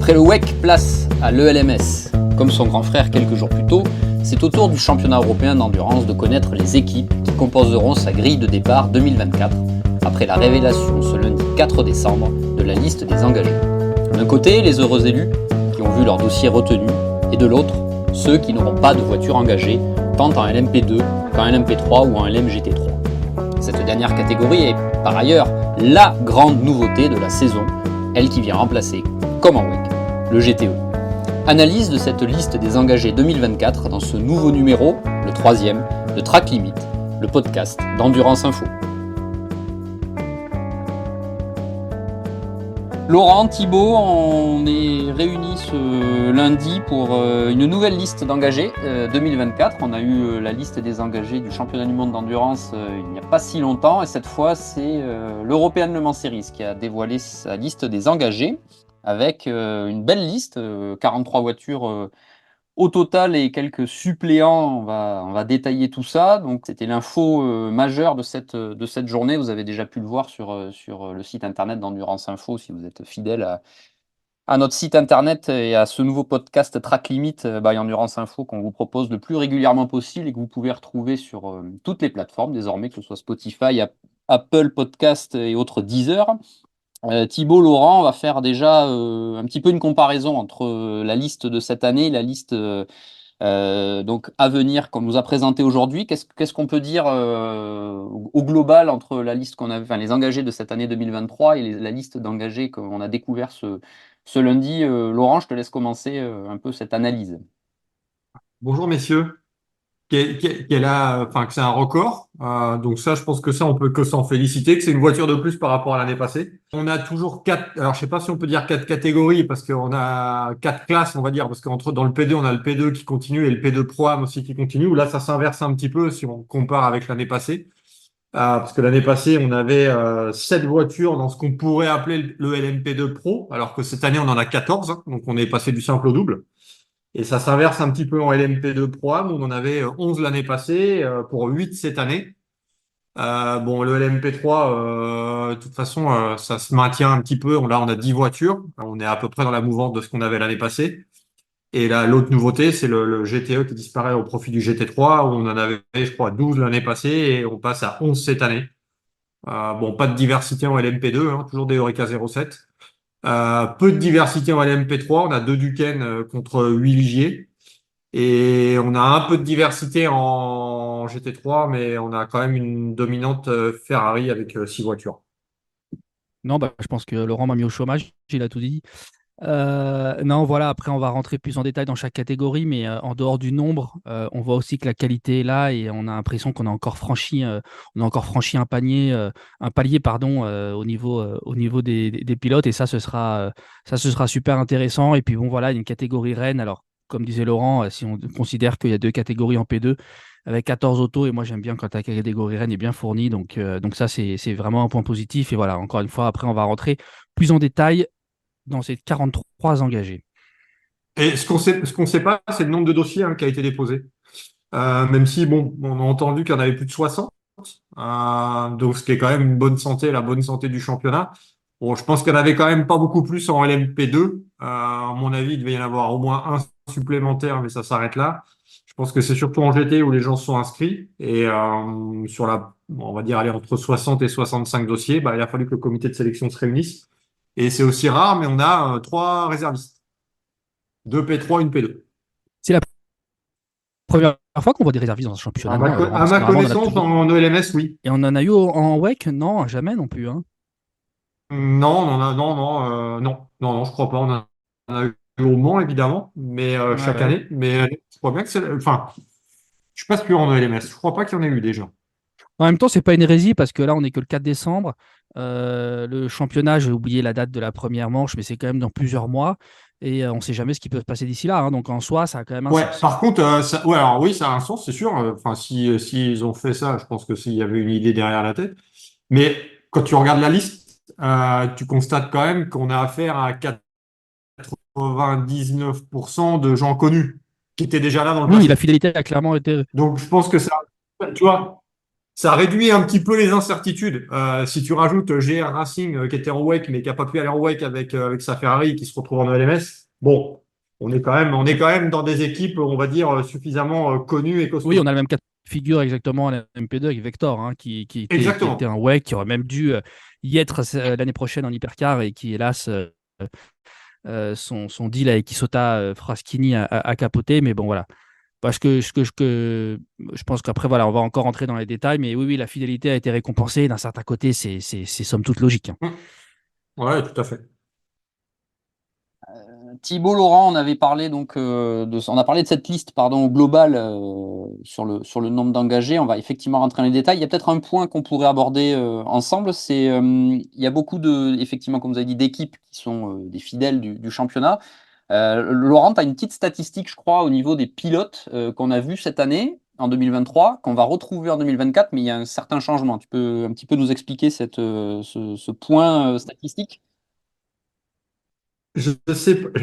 Après le WEC, place à l'ELMS. Comme son grand frère quelques jours plus tôt, c'est au tour du championnat européen d'endurance de connaître les équipes qui composeront sa grille de départ 2024, après la révélation ce lundi 4 décembre de la liste des engagés. D'un côté, les heureux élus qui ont vu leur dossier retenu, et de l'autre, ceux qui n'auront pas de voiture engagée, tant en LMP2 qu'en LMP3 ou en LMGT3. Cette dernière catégorie est, par ailleurs, la grande nouveauté de la saison, elle qui vient remplacer, comme en WEC, le GTE. Analyse de cette liste des engagés 2024 dans ce nouveau numéro, le 3e, de Track Limit, le podcast d'Endurance Info. Laurent, Thibaut, on est réunis ce lundi pour une nouvelle liste d'engagés 2024. On a eu la liste des engagés du championnat du monde d'endurance il n'y a pas si longtemps, et cette fois c'est l'European Le Mans Series qui a dévoilé sa liste des engagés avec une belle liste, 43 voitures au total et quelques suppléants. On va détailler tout ça. Donc c'était l'info majeure de cette journée. Vous avez déjà pu le voir sur le site internet d'Endurance Info si vous êtes fidèle à notre site internet et à ce nouveau podcast Track Limit by Endurance Info qu'on vous propose le plus régulièrement possible et que vous pouvez retrouver sur toutes les plateformes désormais, que ce soit Spotify, Apple Podcast et autres Deezer. Thibaut, Laurent, on va faire déjà un petit peu une comparaison entre la liste de cette année et la liste donc à venir qu'on nous a présentée aujourd'hui. Qu'est-ce qu'on peut dire au global entre la liste qu'on avait, enfin les engagés de cette année 2023 et la liste d'engagés qu'on a découvert ce lundi. Laurent, je te laisse commencer un peu cette analyse. Bonjour messieurs, que c'est un record. Donc ça, je pense que ça, on peut que s'en féliciter, que c'est une voiture de plus par rapport à l'année passée. On a toujours quatre, alors je sais pas si on peut dire quatre catégories parce qu'on a quatre classes, on va dire, parce qu'entre dans le P2, on a le P2 qui continue et le P2 Pro Am aussi qui continue. Où là, ça s'inverse un petit peu si on compare avec l'année passée. Parce que l'année passée, on avait 7 voitures dans ce qu'on pourrait appeler le LMP2 Pro, alors que cette année, on en a 14, hein. Donc on est passé du simple au double. Et ça s'inverse un petit peu en LMP2 Pro Am, où on en avait 11 l'année passée, pour 8 cette année. Bon, le LMP3, de toute façon, ça se maintient un petit peu. Là, on a 10 voitures. On est à peu près dans la mouvance de ce qu'on avait l'année passée. Et là, l'autre nouveauté, c'est le GTE qui disparaît au profit du GT3, où on en avait, je crois, 12 l'année passée, et on passe à 11 cette année. Bon, pas de diversité en LMP2, hein, toujours des Eureka 07. Peu de diversité en LMP3. On a 2 Duquesne contre 8 Ligier. Et on a un peu de diversité en GT3, mais on a quand même une dominante Ferrari avec 6 voitures. Non, je pense que Laurent m'a mis au chômage, il a tout dit. Non, voilà, après on va rentrer plus en détail dans chaque catégorie, mais en dehors du nombre, on voit aussi que la qualité est là et on a l'impression on a encore franchi un palier, pardon, au niveau des pilotes, et ça, ce sera super intéressant. Et puis bon, voilà, il y a une catégorie reine. Alors, comme disait Laurent, si on considère qu'il y a deux catégories en P2 avec 14 autos, et moi j'aime bien quand la catégorie reine est bien fournie, donc ça c'est vraiment un point positif. Et voilà, encore une fois, après on va rentrer plus en détail dans ces 43 engagés. Et ce qu'on sait pas, c'est le nombre de dossiers, hein, qui a été déposé. Même si, bon, on a entendu qu'il y en avait plus de 60. Donc ce qui est quand même une bonne santé, la bonne santé du championnat. Bon, je pense qu'il y en avait quand même pas beaucoup plus en LMP2. À mon avis, il devait y en avoir au moins un supplémentaire, mais ça s'arrête là. Je pense que c'est surtout en GT où les gens se sont inscrits. Et on va dire, aller entre 60 et 65 dossiers, bah, il a fallu que le comité de sélection se réunisse. Et c'est aussi rare, mais on a 3 réservistes. 2 P3, une P2. C'est la première fois qu'on voit des réservistes dans ce À championnat, non, Laurent, à parce ma que normalement, on en a connaissance, toujours. en ELMS, oui. Et on en a eu en WEC? Non, jamais non plus, hein. Non, on en a, non, non, non, je crois pas. On a eu au Mans, évidemment, mais Ouais, chaque ouais. année. Mais je crois bien que c'est. Enfin, je suis pas sûr en ELMS. Je crois pas qu'il y en ait eu déjà. En même temps, c'est pas une hérésie parce que là, on n'est que le 4 décembre. Le championnat, j'ai oublié la date de la première manche, mais c'est quand même dans plusieurs mois. Et on ne sait jamais ce qui peut se passer d'ici là, hein. Donc en soi, ça a quand même un Ouais, sens. par contre, ouais, alors oui, ça a un sens, c'est sûr. Enfin, si ils ont fait ça, je pense que s'il y avait une idée derrière la tête. Mais quand tu regardes la liste, tu constates quand même qu'on a affaire à 99% de gens connus qui étaient déjà là dans le Oui, la passé. fidélité a clairement été. Donc, je pense que ça, tu vois. Ça réduit un petit peu les incertitudes. Si tu rajoutes GR Racing qui était en WEC mais qui n'a pas pu aller en WEC avec sa Ferrari qui se retrouve en ELMS, bon, on est quand même dans des équipes, on va dire, suffisamment connues et Oui, on costauds. a le même cas de figure exactement à la MP2 avec Vector, hein, qui était Exactement. un WEC, qui aurait même dû y être l'année prochaine en hypercar et qui, hélas, son deal avec Isota Fraschini a capoté. Mais bon, voilà. Parce que je pense qu'après, voilà, on va encore rentrer dans les détails. Mais oui, oui, la fidélité a été récompensée. D'un certain côté, c'est somme toute logique, hein. Hum. Ouais, tout à fait. Thibaut Laurent, on avait parlé on a parlé de cette liste pardon globale sur le nombre d'engagés. On va effectivement rentrer dans les détails. Il y a peut-être un point qu'on pourrait aborder ensemble. Il y a beaucoup effectivement, comme vous avez dit, d'équipes qui sont des fidèles du championnat. Laurent, tu as une petite statistique, je crois, au niveau des pilotes qu'on a vus cette année, en 2023, qu'on va retrouver en 2024, mais il y a un certain changement. Tu peux un petit peu nous expliquer ce point statistique? Je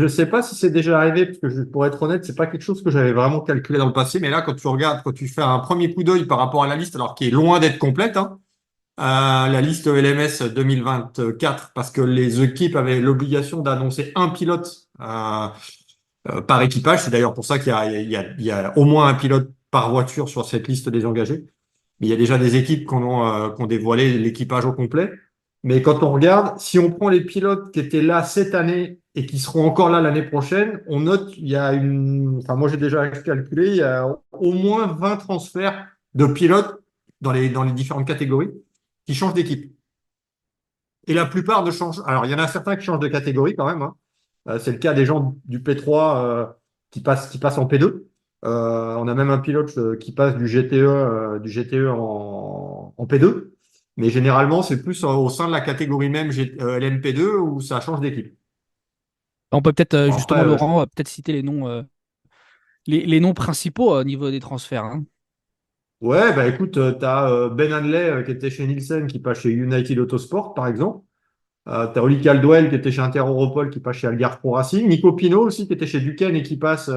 sais pas si c'est déjà arrivé, parce que pour être honnête, c'est pas quelque chose que j'avais vraiment calculé dans le passé. Mais là, quand tu regardes, quand tu fais un premier coup d'œil par rapport à la liste, alors qui est loin d'être complète, hein, la liste LMS 2024, parce que les équipes avaient l'obligation d'annoncer un pilote par équipage. C'est d'ailleurs pour ça qu'il y a au moins un pilote par voiture sur cette liste des engagés. Mais il y a déjà des équipes qui ont dévoilé l'équipage au complet. Mais quand on regarde, si on prend les pilotes qui étaient là cette année et qui seront encore là l'année prochaine, on note il y a enfin moi j'ai déjà calculé, il y a au moins 20 transferts de pilotes dans les différentes catégories qui changent d'équipe. Et la plupart ne changent. Alors il y en a certains qui changent de catégorie quand même, hein. C'est le cas des gens du P3 qui passent en P2. On a même un pilote qui passe du GTE en P2. Mais généralement, c'est plus au sein de la catégorie même LMP2 où ça change d'équipe. On peut peut-être, Bon, justement, après, Laurent, peut-être citer les noms principaux au niveau des transferts, hein. ouais, bah écoute, tu as Ben Hanley qui était chez Nielsen qui passe chez United Autosport, par exemple. Tu as Oli Caldwell qui était chez Inter Europol qui passe chez Algarve Pro Racing. Nico Pino aussi qui était chez Duquesne et qui passe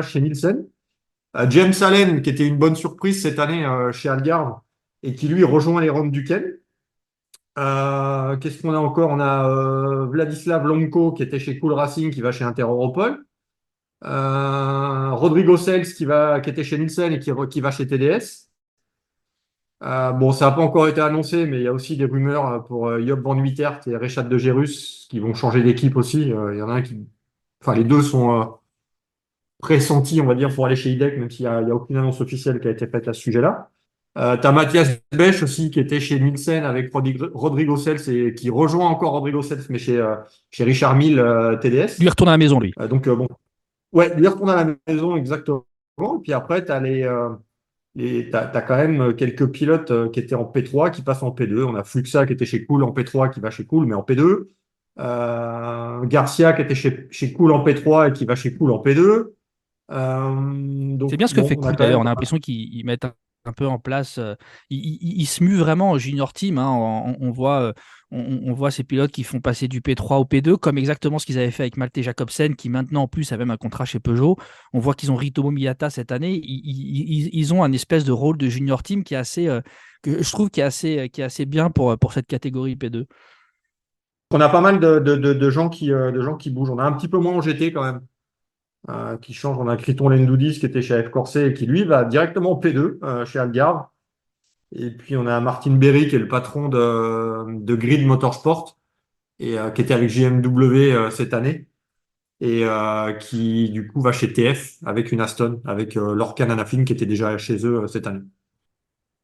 chez Nielsen. James Allen, qui était une bonne surprise cette année chez Algarve et qui lui rejoint les rangs de Duquesne. Qu'est-ce qu'on a encore? On a Vladislav Lomko qui était chez Cool Racing qui va chez Inter Europol. Rodrigo Sels qui était chez Nielsen et qui va chez TDS. Bon, ça n'a pas encore été annoncé, mais il y a aussi des rumeurs pour Job Van Wietert et Rechat de Gerus qui vont changer d'équipe aussi. Il y en a un qui. Enfin, les deux sont pressentis, on va dire, pour aller chez IDEC, même s'il y a aucune annonce officielle qui a été faite à ce sujet-là. Tu as Mathias Bech aussi qui était chez Nielsen avec Rodrigo Sels et qui rejoint encore Rodrigo Sels, mais chez Richard Mille Lui TDS. retourne à la maison, lui. Donc, bon. Ouais, lui retourne à la maison exactement. Et puis après, tu as t'as quand même quelques pilotes qui étaient en P3 qui passent en P2. On a Fluxa qui était chez Cool en P3 qui va chez Cool mais en P2. Garcia qui était chez Cool en P3 et qui va chez Cool en P2. C'est Donc bien ce que bon, fait on a Cool quand même d'ailleurs. On pas a mal. l'impression qu'ils mettent un peu en place. Ils se muent vraiment en junior team, hein. On voit ces pilotes qui font passer du P3 au P2, comme exactement ce qu'ils avaient fait avec Malte Jacobsen, qui maintenant en plus a même un contrat chez Peugeot. On voit qu'ils ont Ritomo Miyata cette année. Ils ont un espèce de rôle de junior team qui est assez, que je trouve qui est assez bien pour cette catégorie P2. On a pas mal de gens qui bougent. On a un petit peu moins en GT quand même, qui change. On a Criton Lendoudis qui était chez F Corset et qui lui va directement en P2 chez Algarve. Et puis on a Martin Berry qui est le patron de Grid Motorsport et qui était avec JMW cette année et qui du coup va chez TF avec une Aston, avec Lorcan Anafin qui était déjà chez eux cette année.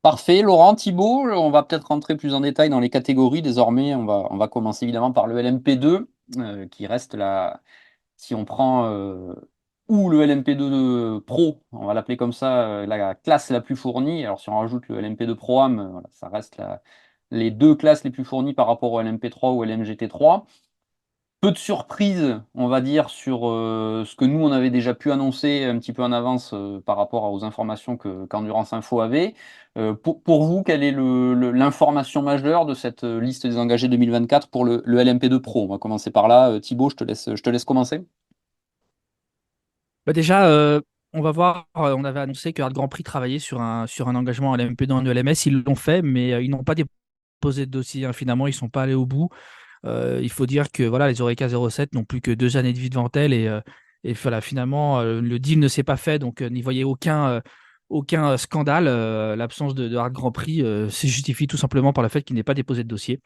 Parfait, Laurent, Thibault, on va peut-être rentrer plus en détail dans les catégories. Désormais, on va commencer évidemment par le LMP2, qui reste là, si on prend ou le LMP2 Pro, on va l'appeler comme ça, la classe la plus fournie. Alors si on rajoute le LMP2 Pro-Am, voilà, ça reste les deux classes les plus fournies par rapport au LMP3 ou LMGT3. Peu de surprises, on va dire, sur ce que nous, on avait déjà pu annoncer un petit peu en avance par rapport aux informations qu'Endurance Info avait. Pour vous, quelle est l'information majeure de cette liste des engagés 2024 pour le LMP2 Pro? On va commencer par là. Thibaut, je te laisse commencer. Bah déjà, On va voir. On avait annoncé que Hard Grand Prix travaillait sur un engagement à l'MP2 en ELMS. Ils l'ont fait, mais ils n'ont pas déposé de dossier, hein. Finalement, ils ne sont pas allés au bout. Il faut dire que voilà, les Oreca 07 n'ont plus que 2 années de vie devant elles et voilà, finalement, le deal ne s'est pas fait, donc n'y voyez aucun scandale. L'absence de Hard Grand Prix se justifie tout simplement par le fait qu'il n'ait pas déposé de dossier.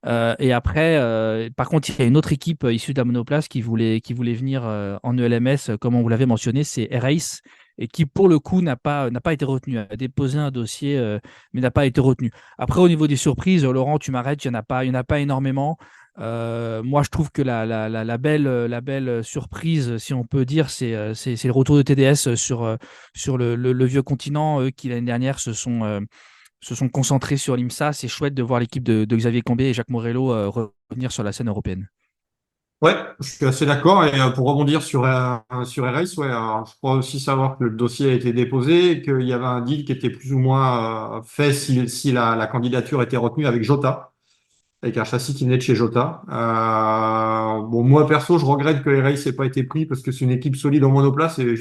Et après, par contre, il y a une autre équipe issue de la monoplace qui voulait venir en ELMS, comme on vous l'avait mentionné, c'est Race, et qui pour le coup n'a pas été retenue, a déposé un dossier, mais n'a pas été retenue. Après, au niveau des surprises, Laurent, tu m'arrêtes, il y en a pas énormément. Moi, je trouve que la belle surprise, si on peut dire, c'est le retour de TDS sur le vieux continent, eux qui l'année dernière se sont concentrés sur l'IMSA. C'est chouette de voir l'équipe de Xavier Combet et Jacques Morello revenir sur la scène européenne. Ouais, je suis assez d'accord. Et pour rebondir sur RS, ouais, alors, je crois aussi savoir que le dossier a été déposé et qu'il y avait un deal qui était plus ou moins fait si la candidature était retenue avec Jota, avec un châssis qui venait de chez Jota. Bon, moi perso, je regrette que RS n'ait pas été pris parce que c'est une équipe solide en monoplace et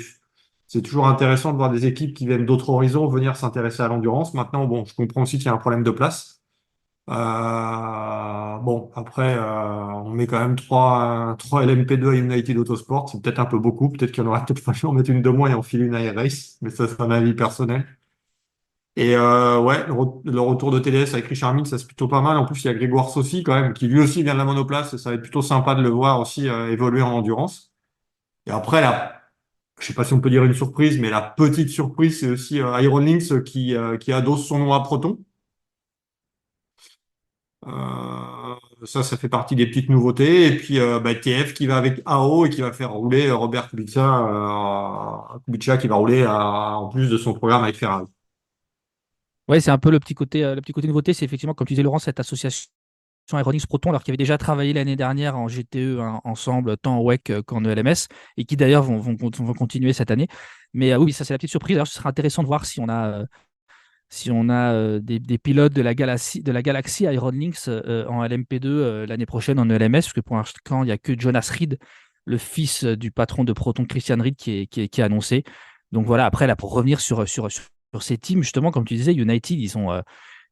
c'est toujours intéressant de voir des équipes qui viennent d'autres horizons venir s'intéresser à l'endurance. Maintenant, bon, je comprends aussi qu'il y a un problème de place. Bon, après, on met quand même trois LMP2 à United Autosport. C'est peut-être un peu beaucoup. Peut-être qu'il y en aurait peut-être fallu en mettre une de moins et en filer une à Air Race. Mais ça, c'est un avis personnel. Et ouais, le retour de TDS avec Richard Mille, ça c'est plutôt pas mal. En plus, il y a Grégoire Saucy quand même, qui lui aussi vient de la monoplace. Et ça va être plutôt sympa de le voir aussi évoluer en endurance. Et après, là, je sais pas si on peut dire une surprise, mais la petite surprise, c'est aussi Iron Lynx qui adosse son nom à Proton. Ça fait partie des petites nouveautés. Et puis TF qui va avec AO et qui va faire rouler Robert Kubica qui va rouler en plus de son programme avec Ferrari. Ouais, c'est un peu le petit côté nouveauté, c'est effectivement, comme tu disais, Laurent, cette association Aeronix Proton, alors qu'ils avaient déjà travaillé l'année dernière en GTE, hein, ensemble, tant en WEC qu'en ELMS, et qui d'ailleurs vont continuer cette année. Mais oui, ça c'est la petite surprise. Alors, ce sera intéressant de voir si on a des pilotes de la galaxie Iron Lynx en LMP2 l'année prochaine en ELMS, parce que pour l'instant, il n'y a que Jonas Reed, le fils du patron de Proton, Christian Reed, qui est annoncé. Donc voilà, après, là, pour revenir sur ces teams, justement, comme tu disais, United,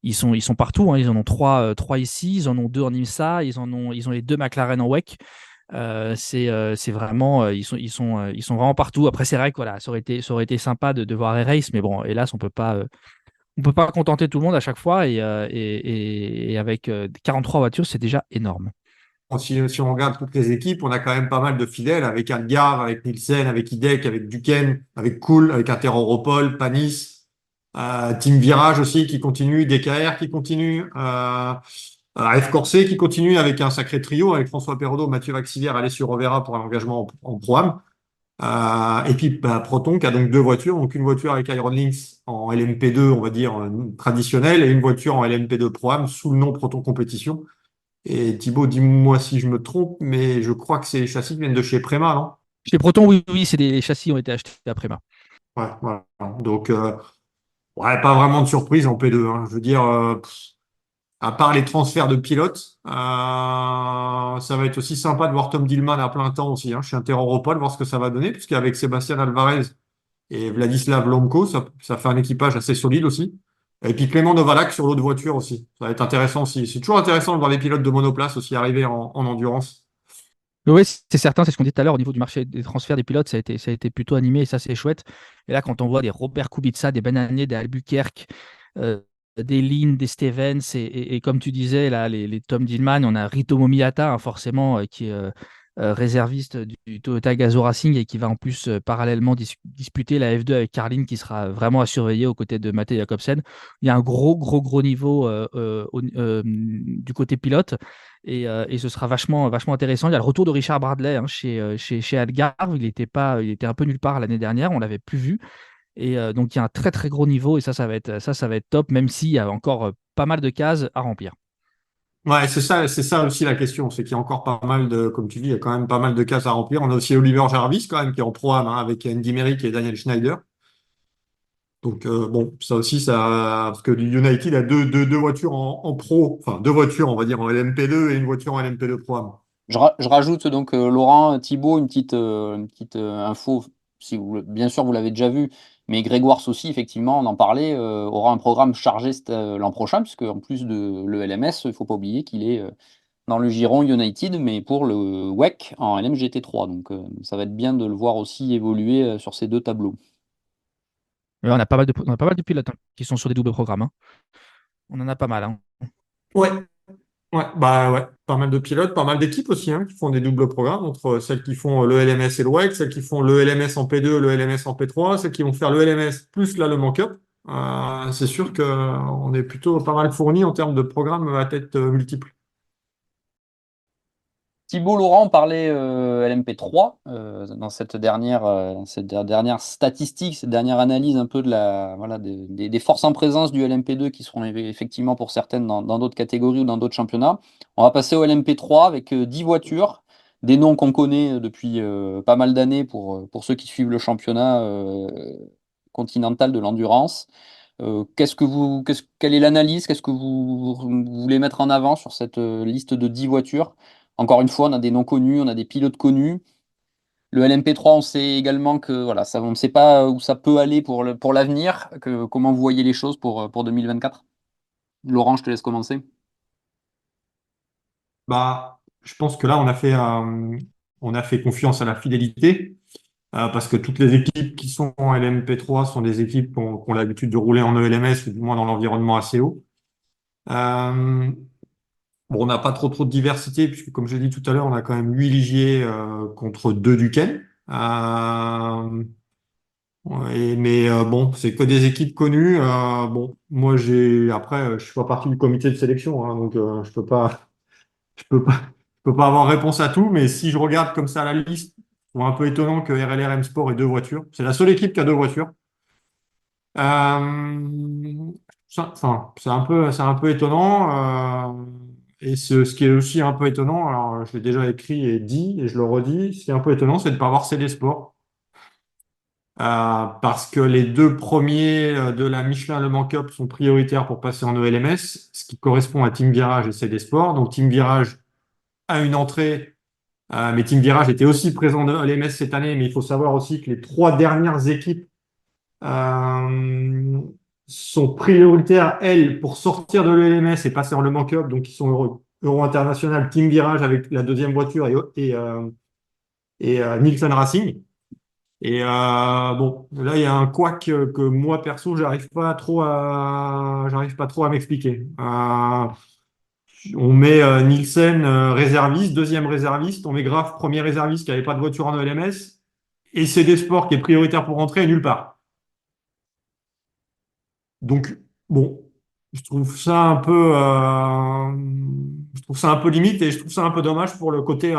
ils sont partout, hein. Ils en ont trois ici, ils en ont deux en IMSA, ils ont les deux McLaren en WEC. C'est vraiment, ils sont vraiment partout. Après, c'est vrai que voilà, ça aurait été sympa de voir Race, mais bon, hélas, on peut pas contenter tout le monde à chaque fois et avec 43 voitures, c'est déjà énorme. Si on regarde toutes les équipes, on a quand même pas mal de fidèles avec Algar, avec Nielsen, avec Hidek, avec Duquesne, avec Cool, avec Interopol, Panis, Team Virage aussi qui continue, DKR qui continue, F Corset qui continue avec un sacré trio avec François Perraudot, Mathieu Vaxivière, Alessio Rovera pour un engagement en Pro-Am. Et puis Proton qui a donc deux voitures, donc une voiture avec Iron Lynx en LMP2, on va dire traditionnelle, et une voiture en LMP2 Pro-Am sous le nom Proton Compétition. Et Thibaut, dis-moi si je me trompe, mais je crois que ces châssis viennent de chez Prema, non? Chez Proton, oui, oui, les châssis ont été achetés après ma. Ouais, voilà. Donc, ouais, pas vraiment de surprise en P2, hein. Je veux dire, à part les transferts de pilotes, ça va être aussi sympa de voir Tom Dillman à plein temps aussi, hein. Je suis Interopol, voir ce que ça va donner, puisqu'avec Sébastien Alvarez et Vladislav Lomko, ça fait un équipage assez solide aussi. Et puis Clément Novalak sur l'autre voiture aussi. Ça va être intéressant aussi. C'est toujours intéressant de voir des pilotes de monoplace aussi arriver en endurance. Oui, c'est certain, c'est ce qu'on dit tout à l'heure au niveau du marché des transferts des pilotes, ça a été plutôt animé et ça, c'est chouette. Et là, quand on voit des Robert Kubica, des Bananier, des Albuquerque, euh, des Lynn, des Stevens, et comme tu disais, là, les Tom Dillman, on a Rito Momiata, hein, forcément, qui est réserviste du Toyota Gazoo Racing et qui va en plus parallèlement disputer la F2 avec Carlin, qui sera vraiment à surveiller aux côtés de Matteo Jacobsen. Il y a un gros, gros, gros niveau du côté pilote. Et ce sera vachement, vachement intéressant. Il y a le retour de Richard Bradley, hein, chez Algarve. Il était un peu nulle part l'année dernière, on l'avait plus vu. Et donc il y a un très très gros niveau et ça va être top, même s'il y a encore pas mal de cases à remplir. Ouais, c'est ça aussi la question, c'est qu'il y a encore pas mal de, comme tu dis, il y a quand même pas mal de cases à remplir. On a aussi Oliver Jarvis quand même qui est en pro-am hein, avec Andy Merrick et Daniel Schneider. Donc bon, ça aussi, ça, parce que United a deux voitures en pro, enfin deux voitures, on va dire en LMP2 et une voiture en LMP2 pro-am. Je rajoute donc, Laurent, Thibaut, une petite info bien sûr vous l'avez déjà vu, mais Grégoire aussi, effectivement, on en parlait, aura un programme chargé l'an prochain, puisque en plus de l'ELMS, il ne faut pas oublier qu'il est dans le giron United, mais pour le WEC en LMGT3. Donc ça va être bien de le voir aussi évoluer sur ces deux tableaux. Mais on a pas mal de pilotes, hein, qui sont sur des doubles programmes, hein. On en a pas mal, hein. Ouais, ouais, bah ouais, pas mal de pilotes, pas mal d'équipes aussi hein, qui font des doubles programmes entre celles qui font le LMS et le WEC, celles qui font le LMS en P2, le LMS en P3, celles qui vont faire le LMS plus là le Cup. C'est sûr qu'on est plutôt pas mal fourni en termes de programmes à tête multiple. Thibaut Laurent parlait LMP3 dans cette dernière statistique, cette dernière analyse un peu de voilà, des forces en présence du LMP2 qui seront effectivement pour certaines dans d'autres catégories ou dans d'autres championnats. On va passer au LMP3 avec 10 voitures, des noms qu'on connaît depuis pas mal d'années pour ceux qui suivent le championnat continental de l'endurance. Quelle est l'analyse? Qu'est-ce que vous voulez mettre en avant sur cette liste de 10 voitures? Encore une fois, on a des noms connus, on a des pilotes connus. Le LMP3, on sait également que voilà, ça, on ne sait pas où ça peut aller pour l'avenir. Comment vous voyez les choses pour 2024? Laurent, je te laisse commencer. Bah, je pense que là, on a fait confiance à la fidélité parce que toutes les équipes qui sont en LMP3 sont des équipes qui ont l'habitude de rouler en ELMS ou du moins dans l'environnement assez haut. Euh, bon, on n'a pas trop de diversité puisque, comme je l'ai dit tout à l'heure, on a quand même 8 Ligier contre 2 Duquesne. Bon, c'est que des équipes connues. Bon, moi, je suis pas partie du comité de sélection, hein, donc je peux pas, je peux pas avoir réponse à tout, mais si je regarde comme ça la liste, je trouve un peu étonnant que RLR M Sport ait deux voitures. C'est la seule équipe qui a deux voitures. C'est un peu étonnant. Ce qui est aussi un peu étonnant, alors je l'ai déjà écrit et dit, et je le redis, ce qui est un peu étonnant, c'est de ne pas avoir CD Sport. Parce que les deux premiers de la Michelin Le Mans Cup sont prioritaires pour passer en ELMS, ce qui correspond à Team Virage et CD Sport. Donc Team Virage a une entrée. Mais Team Virage était aussi présent à l'EMS cette année, mais il faut savoir aussi que les trois dernières équipes euh, sont prioritaires, elles, pour sortir de l'EMS et passer en Le Mans Cup, donc ils sont Euro International, Team Virage avec la deuxième voiture et Nielsen Racing. Bon, là il y a un couac que moi perso, j'arrive pas trop à m'expliquer. On met Nielsen réserviste, deuxième réserviste. On met Graf premier réserviste qui n'avait pas de voiture en ELMS. Et CD Sport qui est prioritaire pour rentrer nulle part. Donc, bon, je trouve ça un peu limite et je trouve ça un peu dommage pour le côté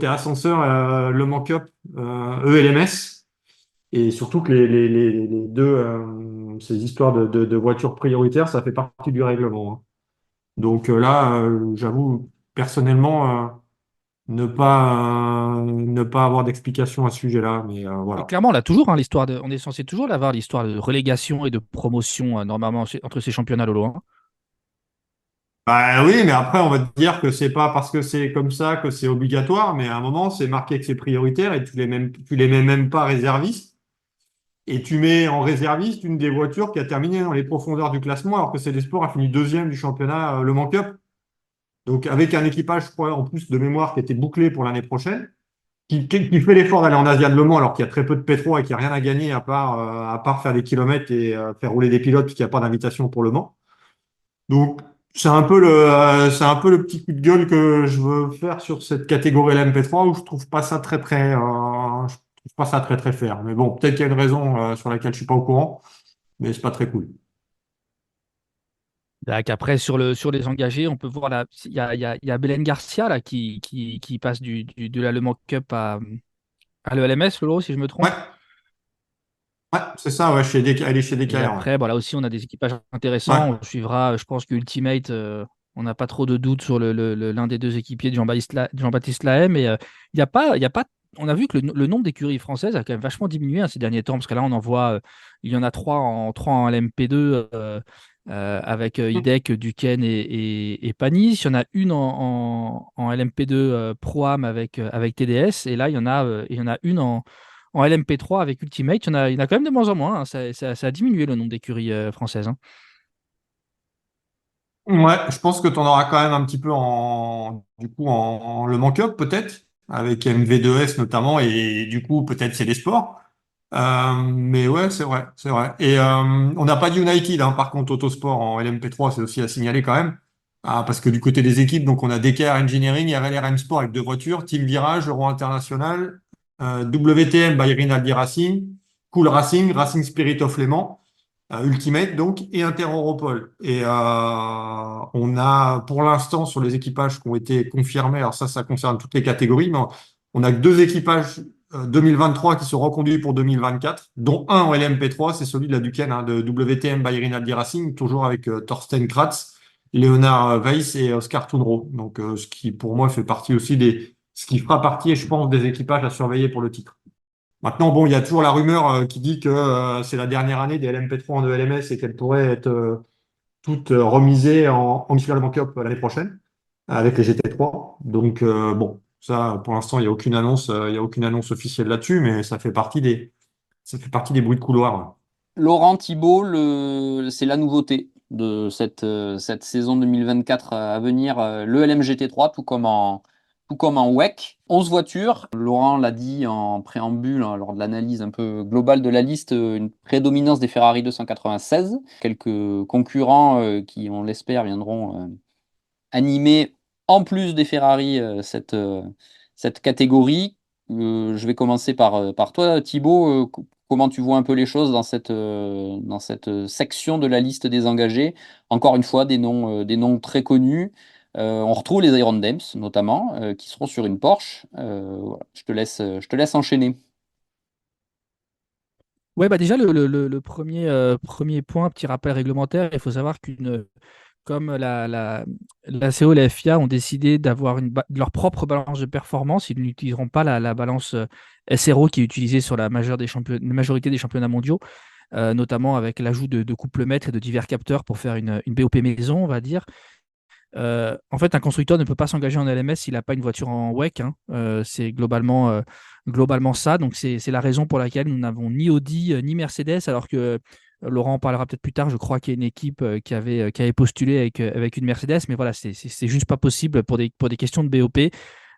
ascenseur, Le Mans Cup, ELMS. Et surtout que les deux, ces histoires de voitures prioritaires, ça fait partie du règlement, hein. Donc là, j'avoue, personnellement, ne pas avoir d'explication à ce sujet-là, mais Et voilà. clairement, on l'a toujours, hein, on est censé toujours l'avoir, l'histoire de relégation et de promotion, normalement, entre ces championnats, Lolo, hein. Bah oui, mais après, on va te dire que c'est pas parce que c'est comme ça que c'est obligatoire, mais à un moment, c'est marqué que c'est prioritaire et tu les mets même pas réservistes. Et tu mets en réserviste une des voitures qui a terminé dans les profondeurs du classement, alors que c'est des sports a fini deuxième du championnat Le Mans Cup. Donc avec un équipage, je crois, en plus de mémoire qui était bouclé pour l'année prochaine. Qui fait l'effort d'aller en Asia de Le Mans alors qu'il y a très peu de pétrole et qu'il n'y a rien à gagner à part faire des kilomètres et faire rouler des pilotes puisqu'il n'y a pas d'invitation pour Le Mans. Donc, c'est un peu le petit coup de gueule que je veux faire sur cette catégorie LMP3 où je trouve pas ça je trouve pas ça très, très fair. Mais bon, peut-être qu'il y a une raison sur laquelle je suis pas au courant, mais c'est pas très cool. D'accord. Après, sur les engagés, on peut voir là, il y a Belen Garcia là, qui passe de la Le Mans Cup à l'ELMS, Lolo, si je me Ouais, trompe. ouais, c'est ça, ouais, elle est chez Et DKR, ouais. après, bon, là aussi, on a des équipages Ouais. intéressants. On suivra, je pense que Ultimate, on n'a pas trop de doutes sur l'un des deux équipiers de Jean-Baptiste Lahaye. Mais il y a pas, on a vu que le nombre d'écuries françaises a quand même vachement diminué, hein, ces derniers temps, parce que là, on en voit, il y en a trois en LMP2 avec Hidek, Duquesne et Panis. Il y en a une en LMP2 Pro-Am avec TDS. Et là, il y en a une en LMP3 avec Ultimate, il y en a quand même de moins en moins, hein. Ça a diminué le nombre d'écuries françaises, hein. Ouais, je pense que tu en auras quand même un petit peu du coup, en Le Mans Cup, peut-être, avec MV2S notamment, et du coup, peut-être c'est des sports. Mais ouais, c'est vrai, c'est vrai. Et on n'a pas dit United, hein, par contre, Autosport en LMP3, c'est aussi à signaler quand même. Ah, parce que du côté des équipes, donc on a DKR Engineering, RLR M Sport avec deux voitures, Team Virage, Euro International, WTM by Rinaldi Racing, Cool Racing, Racing Spirit of Le Mans, Ultimate donc, et Inter-Europol. Et on a pour l'instant sur les équipages qui ont été confirmés, alors ça concerne toutes les catégories, mais on a que deux équipages 2023 qui sont reconduits pour 2024, dont un en LMP3, c'est celui de la Duquesne, hein, de WTM by Rinaldi Racing, toujours avec Thorsten Kratz, Léonard Weiss et Oscar Tounro. Donc, ce qui pour moi fait partie aussi ce qui fera partie, je pense, des équipages à surveiller pour le titre. Maintenant, bon, il y a toujours la rumeur qui dit que c'est la dernière année des LMP3 en ELMS et qu'elle pourrait être toute remisée en Michelin Cup l'année prochaine avec les GT3. Donc, bon, ça, pour l'instant, il y a aucune annonce officielle là-dessus, mais ça fait partie des bruits de couloir. Laurent Thibault, c'est la nouveauté de cette saison 2024 à venir, le LMGT3, tout comme en WEC. 11 voitures. Laurent l'a dit en préambule, hein, lors de l'analyse un peu globale de la liste, une prédominance des Ferrari 296. Quelques concurrents qui, on l'espère, viendront animer, en plus des Ferrari, cette catégorie. Je vais commencer par toi, Thibaut. Comment tu vois un peu les choses dans cette section de la liste des engagés? Encore une fois, des noms très connus. On retrouve les Iron Dames, notamment, qui seront sur une Porsche. Voilà, je te laisse enchaîner. Ouais, bah déjà, le premier point, petit rappel réglementaire, il faut savoir comme la CO et la FIA ont décidé d'avoir leur propre balance de performance, ils n'utiliseront pas la balance SRO qui est utilisée sur la majorité des championnats mondiaux, notamment avec l'ajout de couples-mètres et de divers capteurs pour faire une BOP maison, on va dire. En fait, un constructeur ne peut pas s'engager en LMS s'il n'a pas une voiture en WEC, hein. C'est globalement ça. Donc, c'est la raison pour laquelle nous n'avons ni Audi ni Mercedes, alors que Laurent en parlera peut-être plus tard. Je crois qu'il y a une équipe qui avait postulé avec une Mercedes, mais voilà, c'est juste pas possible pour des questions de BOP.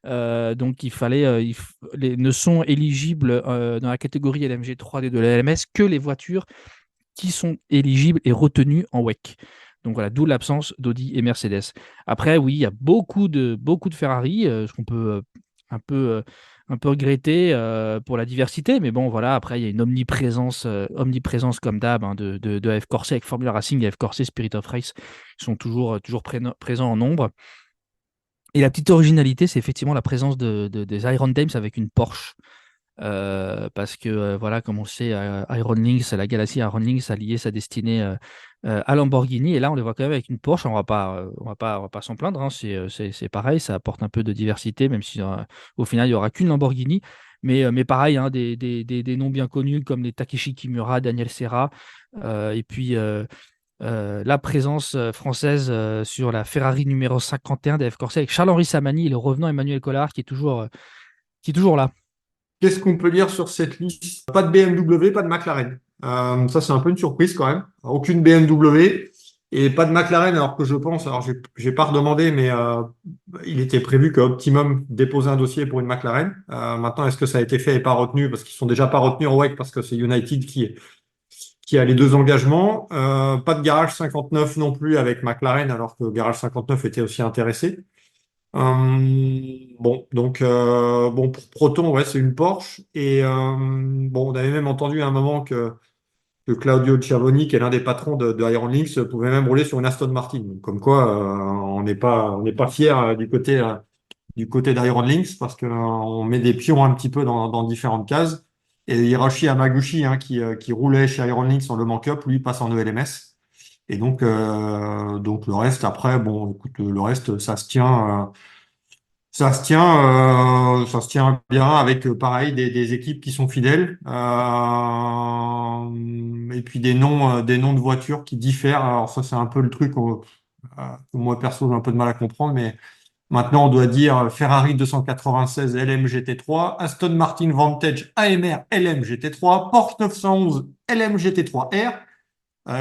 Donc, ne sont éligibles dans la catégorie LMG 3D de la LMS que les voitures qui sont éligibles et retenus en WEC. Donc voilà, d'où l'absence d'Audi et Mercedes. Après, oui, il y a beaucoup de Ferrari, ce qu'on peut un peu, euh, un peu regretter pour la diversité, mais bon, voilà, après, il y a une omniprésence comme d'hab, hein, de AF Corse avec Formula Racing et AF Corse Spirit of Race, qui sont toujours présents en nombre. Et la petite originalité, c'est effectivement la présence des Iron Dames avec une Porsche. Parce que voilà, comme on le sait, Iron Lynx, la galaxie Iron Lynx a lié sa destinée à Lamborghini, et là on les voit quand même avec une Porsche. On va pas s'en plaindre, hein. C'est pareil, ça apporte un peu de diversité, même si au final il n'y aura qu'une Lamborghini. Mais pareil, hein, des noms bien connus comme les Takeshi Kimura, Daniel Serra, et puis la présence française sur la Ferrari numéro 51 des F Corse avec Charles-Henri Samani et le revenant Emmanuel Collard qui est toujours là. Qu'est-ce qu'on peut dire sur cette liste? Pas de BMW, pas de McLaren. Ça, c'est un peu une surprise quand même. Aucune BMW et pas de McLaren, alors que je pense, alors j'ai pas redemandé, mais il était prévu que Optimum dépose un dossier pour une McLaren. Maintenant, est-ce que ça a été fait et pas retenu? Parce qu'ils sont déjà pas retenus en WEC parce que c'est United qui a les deux engagements. Pas de Garage 59 non plus avec McLaren, alors que Garage 59 était aussi intéressé. Bon, donc bon pour Proton, ouais, c'est une Porsche. Et bon, on avait même entendu à un moment que Claudio Chiavoni, qui est l'un des patrons de Iron Lynx, pouvait même rouler sur une Aston Martin. Donc, comme quoi, on n'est pas fier du côté d'Iron Lynx parce que on met des pions un petit peu dans différentes cases. Et Hiroshi Hamaguchi, hein, qui roulait chez Iron Lynx en Le Mans Cup, lui passe en ELMS. Et donc le reste, après, bon, écoute, le reste, ça se tient bien avec, pareil, des équipes qui sont fidèles, et puis des noms de voitures qui diffèrent. Alors ça, c'est un peu le truc que moi perso j'ai un peu de mal à comprendre, mais Maintenant, on doit dire Ferrari 296 LM GT3, Aston Martin Vantage AMR LM GT3, Porsche 911 LM GT3R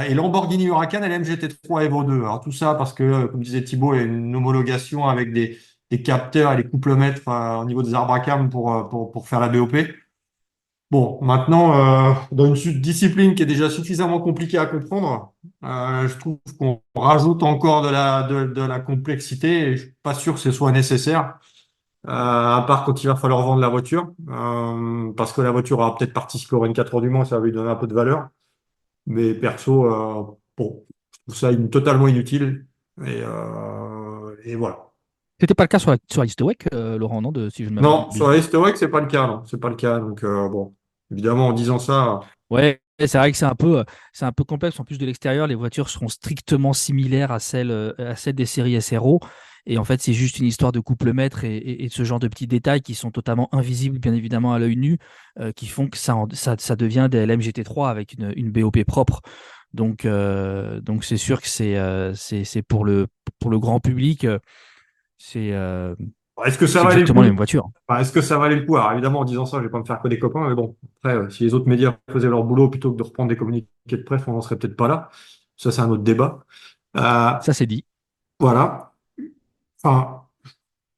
et Lamborghini Huracan LM GT3 Evo 2. Alors tout ça parce que, comme disait Thibaut, il y a une homologation avec des capteurs et des couplemètres au niveau des arbres à cam pour faire la BOP. Bon, maintenant, dans une discipline qui est déjà suffisamment compliquée à comprendre, je trouve qu'on rajoute encore de la complexité et je suis pas sûr que ce soit nécessaire, à part quand il va falloir vendre la voiture, parce que la voiture aura peut-être participé au 24 heures du Mans, ça va lui donner un peu de valeur. Mais perso, bon, je trouve ça totalement inutile et voilà. C'était pas le cas sur la liste WEC, Laurent, non, si je ne Non, sur la m'abuse. liste WEC, c'est pas le cas, non, c'est pas le cas. Donc bon, évidemment, en disant ça. Ouais, c'est vrai que c'est un peu complexe. En plus de l'extérieur, les voitures seront strictement similaires à celles des séries SRO. Et en fait, c'est juste une histoire de couplemètre et de ce genre de petits détails qui sont totalement invisibles, bien évidemment, à l'œil nu, qui font que ça devient des LMGT3 avec une BOP propre. Donc c'est sûr que c'est pour le grand public, c'est euh, Est-ce que ça c'est valait le exactement coup? la même voiture. Enfin, est-ce que ça valait le coup? Alors évidemment, en disant ça, je vais pas me faire que des copains, mais bon, après, si les autres médias faisaient leur boulot plutôt que de reprendre des communiqués de presse, on n'en serait peut-être pas là. Ça, c'est un autre débat. Euh, Ça, c'est dit. voilà. Enfin, je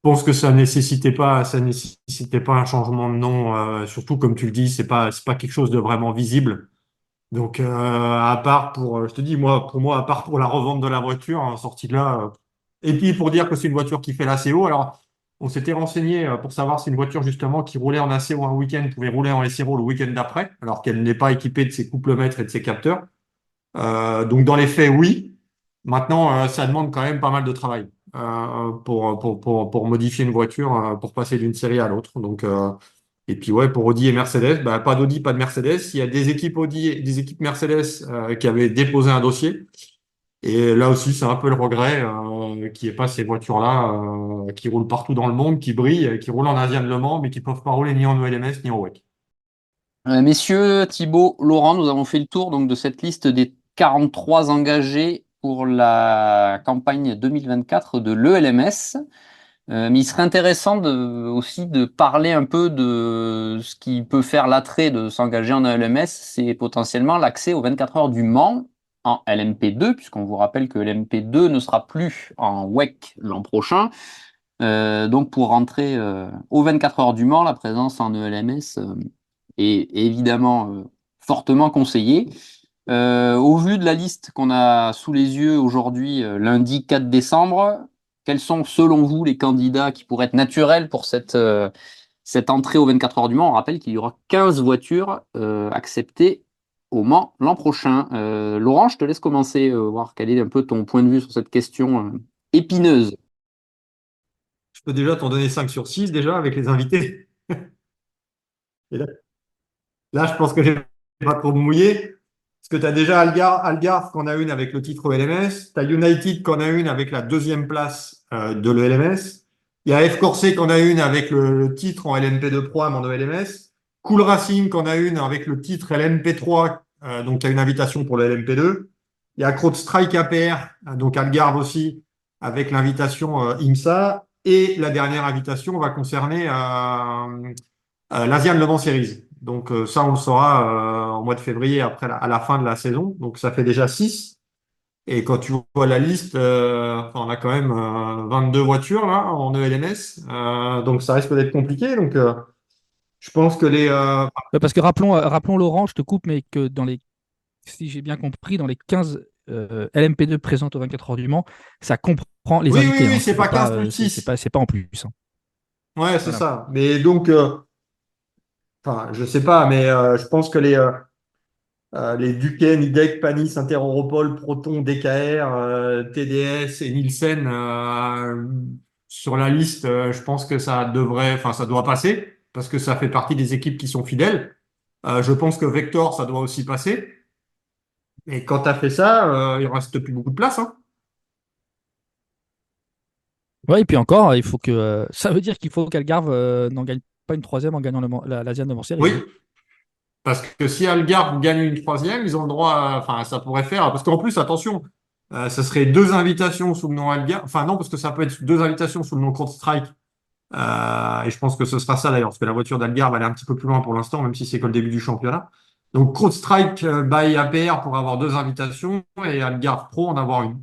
pense que ça nécessitait pas un changement de nom. Surtout, comme tu le dis, c'est pas quelque chose de vraiment visible. Donc, à part je te dis, moi, pour moi, à part pour la revente de la voiture, hein, sortie de là, et puis pour dire que c'est une voiture qui fait l'ACO, alors on s'était renseigné pour savoir si une voiture justement qui roulait en ACO un week-end pouvait rouler en SRO le week-end d'après, alors qu'elle n'est pas équipée de ses couplemètres et de ses capteurs. Donc, dans les faits, oui. Maintenant, ça demande quand même pas mal de travail pour modifier une voiture, pour passer d'une série à l'autre. Donc, et puis ouais, pour Audi et Mercedes, bah, pas d'Audi, pas de Mercedes. Il y a des équipes Audi et des équipes Mercedes qui avaient déposé un dossier. Et là aussi, c'est un peu le regret qu'il n'y ait pas ces voitures-là qui roulent partout dans le monde, qui brillent, qui roulent en Asian Le Mans, mais qui ne peuvent pas rouler ni en ELMS ni en WEC. Messieurs, Thibaut, Laurent, nous avons fait le tour donc, de cette liste des 43 engagés pour la campagne 2024 de l'ELMS. Mais il serait intéressant aussi de parler un peu de ce qui peut faire l'attrait de s'engager en ELMS, c'est potentiellement l'accès aux 24 heures du Mans en LMP2, puisqu'on vous rappelle que l'MP2 ne sera plus en WEC l'an prochain. Donc pour rentrer aux 24 heures du Mans, la présence en ELMS est évidemment fortement conseillée. Au vu de la liste qu'on a sous les yeux aujourd'hui, lundi 4 décembre, quels sont selon vous les candidats qui pourraient être naturels pour cette entrée aux 24 heures du Mans? On rappelle qu'il y aura 15 voitures acceptées au Mans l'an prochain. Laurent, je te laisse commencer, voir quel est un peu ton point de vue sur cette question épineuse. Je peux déjà t'en donner 5 sur 6 déjà avec les invités. Et là, je pense que j'ai pas trop me mouiller. Parce que tu as déjà Algarve qu'on a une avec le titre LMS. Tu as United qu'on a une avec la deuxième place de l'ELMS. Il y a F Corset qu'on a une avec le titre en LMP2 Pro en ELMS. Cool Racing qu'on a une avec le titre LMP3, donc il y a une invitation pour le LMP2. Il y a CrowdStrike APR, donc Algarve aussi, avec l'invitation IMSA. Et la dernière invitation va concerner l'Asian Le Mans Series. Donc ça, on le saura en mois de février après à la fin de la saison. Donc ça fait déjà 6. Et quand tu vois la liste, enfin, on a quand même 22 voitures là en ELMS. Donc ça risque d'être compliqué. Donc je pense que Parce que rappelons Laurent, je te coupe, mais que si j'ai bien compris, dans les 15 LMP2 présentes aux 24 heures du Mans, ça comprend les oui, oui, invités. oui, Hein. c'est pas 15 plus 6. C'est pas en plus. Hein. Ouais, c'est Voilà. ça. Mais donc, enfin, je sais pas, mais je pense que les Duquesne, IDEC, Panis, Interopol, Proton, DKR, TDS et Nielsen sur la liste, je pense que enfin, ça doit passer parce que ça fait partie des équipes qui sont fidèles. Je pense que Vector, ça doit aussi passer. Et quand tu as fait ça, il reste plus beaucoup de place, hein. Ouais, et puis encore, il faut que ça veut dire qu'il faut qu'Algarve n'en gagne pas une troisième en gagnant l'Asian Le Mans Series. Oui, Hein. parce que si Algarve gagne une troisième, ils ont le droit, enfin, ça pourrait faire, parce qu'en plus, attention. Ça serait 2 invitations sous le nom Algarve. Enfin, non, parce que ça peut être 2 invitations sous le nom Court Strike. Et je pense que ce sera ça d'ailleurs, parce que la voiture d'Algarve, elle est un petit peu plus loin pour l'instant, même si c'est que le début du championnat. Donc, Court Strike by APR pour avoir 2 invitations et Algarve Pro en avoir une.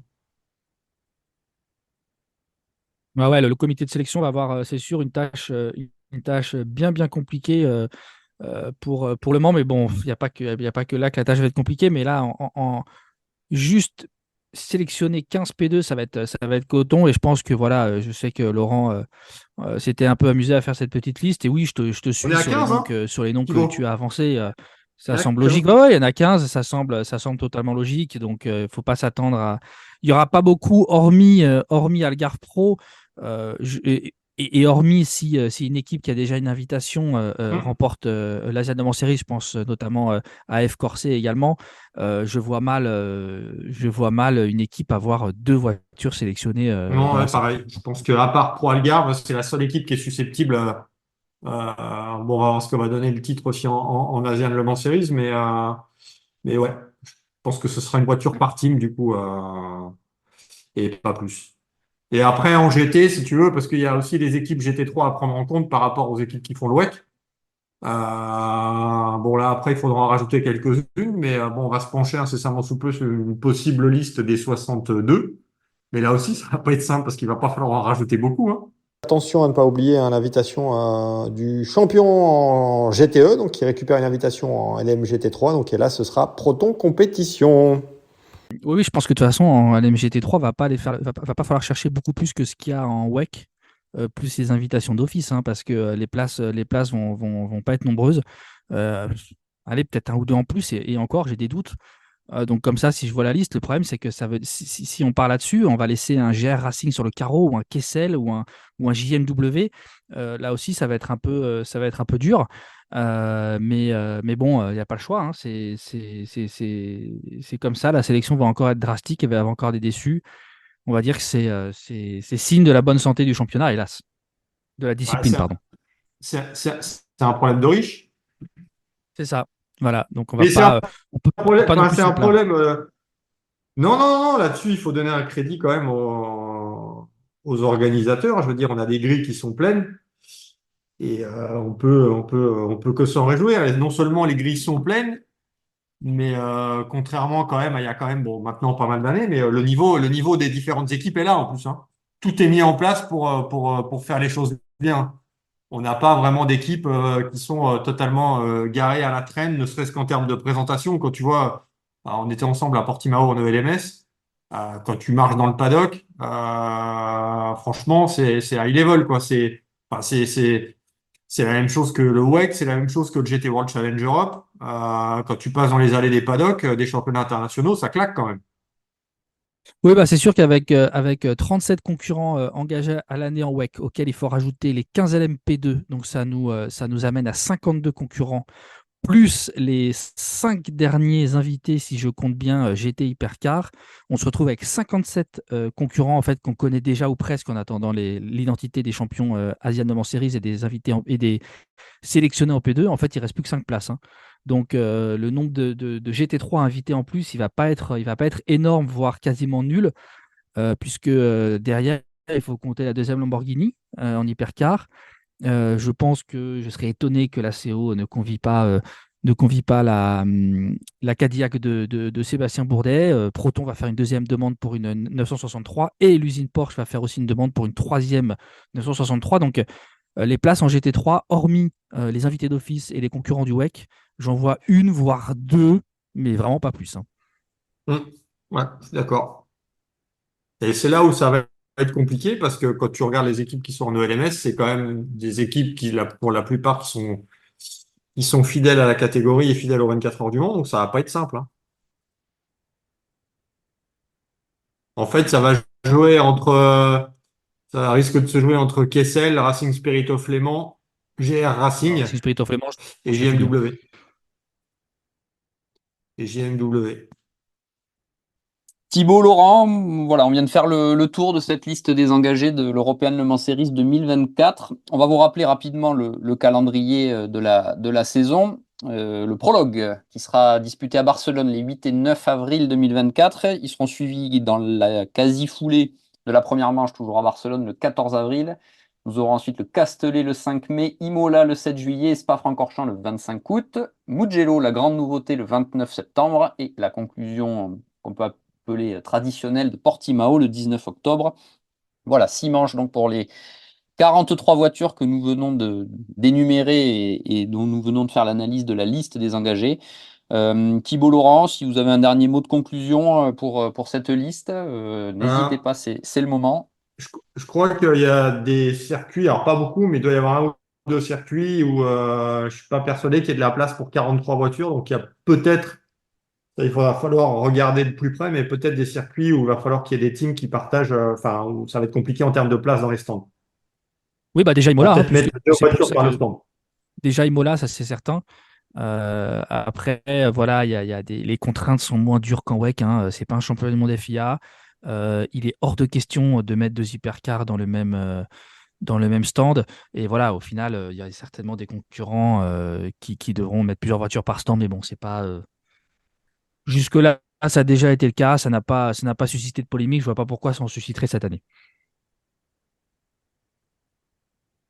Ouais, le comité de sélection va avoir, c'est sûr, une tâche bien, bien compliquée pour le moment. Mais bon, il y a pas que là que la tâche va être compliquée. Mais là, juste sélectionner 15 P2, ça va être coton. Et je pense que voilà, je sais que Laurent s'était un peu amusé à faire cette petite liste. Et oui, je te On est suis à 15, hein, sur les noms que tu Thibaut? as avancés. Ça Ouais, semble c'est logique. bon. Ouais, ouais, il y en a 15, ça semble totalement logique. Donc, il faut pas s'attendre à. Il n'y aura pas beaucoup, hormis Algarve Pro. Et hormis si une équipe qui a déjà une invitation Hum. remporte l'Asian Diamond Series, je pense notamment à F Corset également, je vois mal une équipe avoir 2 voitures sélectionnées Non, dans la ouais, salle. pareil. Je pense qu'à part Pro Algarve, c'est la seule équipe qui est susceptible. Bon, on va voir ce que va donner le titre aussi en Asian Le Mans Series, mais ouais, je pense que ce sera une voiture par team du coup, et pas plus. Et après en GT, si tu veux, parce qu'il y a aussi les équipes GT3 à prendre en compte par rapport aux équipes qui font le WEC. Bon là après il faudra en rajouter quelques-unes, mais bon on va se pencher incessamment sous peu sur une possible liste des 62. Mais là aussi ça va pas être simple parce qu'il va pas falloir en rajouter beaucoup, hein. Attention à ne pas oublier l'invitation du champion en GTE, donc qui récupère une invitation en LMGT3. Donc et là, ce sera Proton Compétition. Oui, oui, je pense que de toute façon, en LMGT3, va pas falloir chercher beaucoup plus que ce qu'il y a en WEC, plus les invitations d'office, hein, parce que les places vont pas être nombreuses. Euh, Allez, peut-être un ou deux en plus, et encore, j'ai des doutes. Donc comme ça, si je vois la liste, le problème c'est que si on part là-dessus, on va laisser un GR Racing sur le carreau ou un Kessel ou un JMW. Là aussi, ça va être un peu dur. Mais bon, il n'y a pas le choix, hein. C'est comme ça. La sélection va encore être drastique et va y avoir encore des déçus. On va dire que c'est signe de la bonne santé du championnat, hélas, de la Ouais, discipline, pardon. c'est un problème de riche. C'est ça. Voilà. Donc Mais on peut pas non plus c'est se un plaindre. problème. Non, non, non, là-dessus, il faut donner un crédit quand même aux organisateurs. Je veux dire, on a des grilles qui sont pleines et on peut que s'en réjouir. Et non seulement les grilles sont pleines, mais contrairement quand même, il y a quand même, bon, maintenant pas mal d'années, mais le niveau des différentes équipes est là en plus, hein. Tout est mis en place pour faire les choses bien. On n'a pas vraiment d'équipes qui sont totalement garées à la traîne, ne serait-ce qu'en termes de présentation. Quand tu vois, on était ensemble à Portimao en ELMS, quand tu marches dans le paddock, franchement, c'est high level, quoi. Enfin, c'est la même chose que le WEC, c'est la même chose que le GT World Challenge Europe. Quand tu passes dans les allées des paddocks, des championnats internationaux, ça claque quand même. Oui, bah, c'est sûr avec 37 concurrents engagés à l'année en WEC, auxquels il faut rajouter les 15 LMP2, donc ça nous amène à 52 concurrents, plus les 5 derniers invités, si je compte bien, GT Hypercar. On se retrouve avec 57 concurrents en fait, qu'on connaît déjà ou presque en attendant l'identité des champions Asian No Series et des invités et des sélectionnés en P2. En fait, il reste plus que 5 places, hein. Donc, le nombre de GT3 invités en plus, il va pas être énorme, voire quasiment nul, puisque derrière, il faut compter la deuxième Lamborghini en hypercar. Je pense que je serais étonné que la CO ne convie pas la Cadillac de Sébastien Bourdet. Proton va faire une deuxième demande pour une 963 et l'usine Porsche va faire aussi une demande pour une troisième 963. Donc, les places en GT3, hormis les invités d'office et les concurrents du WEC, j'en vois une, voire deux, mais vraiment pas plus, hein. Hum. Ouais, je suis d'accord. Et c'est là où ça va être compliqué parce que quand tu regardes les équipes qui sont en ELMS, c'est quand même des équipes pour la plupart, qui sont fidèles à la catégorie et fidèles aux 24 heures du Mans, donc ça va pas être simple, hein. En fait, ça risque de se jouer entre Kessel, Racing Spirit of Le Mans, GR Racing Racing Spirit of Le Mans, je et pense que c'est mieux. JMW. Et JMW. Thibaut, Laurent, voilà, on vient de faire le tour de cette liste des engagés de l'European Le Mans Series 2024. On va vous rappeler rapidement le calendrier de la saison. le prologue qui sera disputé à Barcelone les 8 et 9 avril 2024. Ils seront suivis dans la quasi-foulée de la première manche, toujours à Barcelone, le 14 avril. Nous aurons ensuite le Castellet le 5 mai, Imola le 7 juillet, et Spa-Francorchamps le 25 août, Mugello, la grande nouveauté, le 29 septembre, et la conclusion qu'on peut appeler traditionnelle de Portimao le 19 octobre. Voilà, 6 manches donc pour les 43 voitures que nous venons d'énumérer et dont nous venons de faire l'analyse de la liste des engagés. Thibault Laurent, si vous avez un dernier mot de conclusion pour cette liste, n'hésitez pas, c'est le moment. Je crois qu'il y a des circuits, alors pas beaucoup, mais il doit y avoir un ou deux circuits où je suis pas persuadé qu'il y ait de la place pour 43 voitures. Donc il y a peut-être, il va falloir regarder de plus près, mais peut-être des circuits où il va falloir qu'il y ait des teams qui partagent, enfin, où ça va être compliqué en termes de place dans les stands. Oui, bah déjà On va Imola, hein, peut-être puisque mettre deux c'est pour voitures ça par le que stand. déjà Imola, ça c'est certain. Après, voilà, il y a les contraintes sont moins dures qu'en WEC. Hein. C'est pas un championnat du monde FIA. Il est hors de question de mettre deux hypercars dans le même stand. Et voilà, au final, il y a certainement des concurrents qui devront mettre plusieurs voitures par stand. Mais bon, c'est pas. Jusque-là, ça a déjà été le cas. Ça n'a pas suscité de polémique. Je vois pas pourquoi ça en susciterait cette année.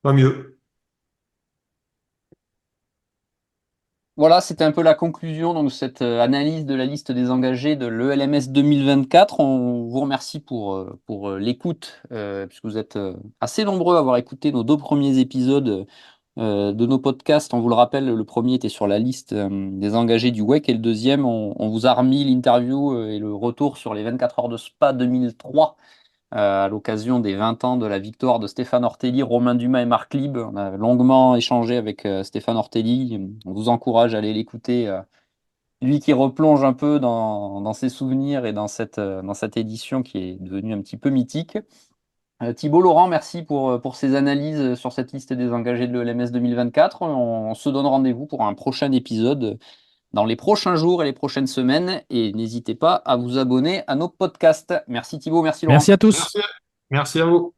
Pas mieux. Voilà, c'était un peu la conclusion donc, de cette analyse de la liste des engagés de l'ELMS 2024. On vous remercie pour l'écoute, puisque vous êtes assez nombreux à avoir écouté nos 2 premiers épisodes de nos podcasts. On vous le rappelle, le premier était sur la liste des engagés du WEC et le deuxième, on vous a remis l'interview et le retour sur les 24 heures de Spa 2003 à l'occasion des 20 ans de la victoire de Stéphane Ortelli, Romain Dumas et Marc Lieb. On a longuement échangé avec Stéphane Ortelli. On vous encourage à aller l'écouter. Lui qui replonge un peu dans ses souvenirs et dans cette édition qui est devenue un petit peu mythique. Thibault Laurent, merci pour ces analyses sur cette liste des engagés de l'ELMS 2024. On se donne rendez-vous pour un prochain épisode dans les prochains jours et les prochaines semaines. Et n'hésitez pas à vous abonner à nos podcasts. Merci Thibault, merci Laurent. Merci à tous. Merci. Merci à vous.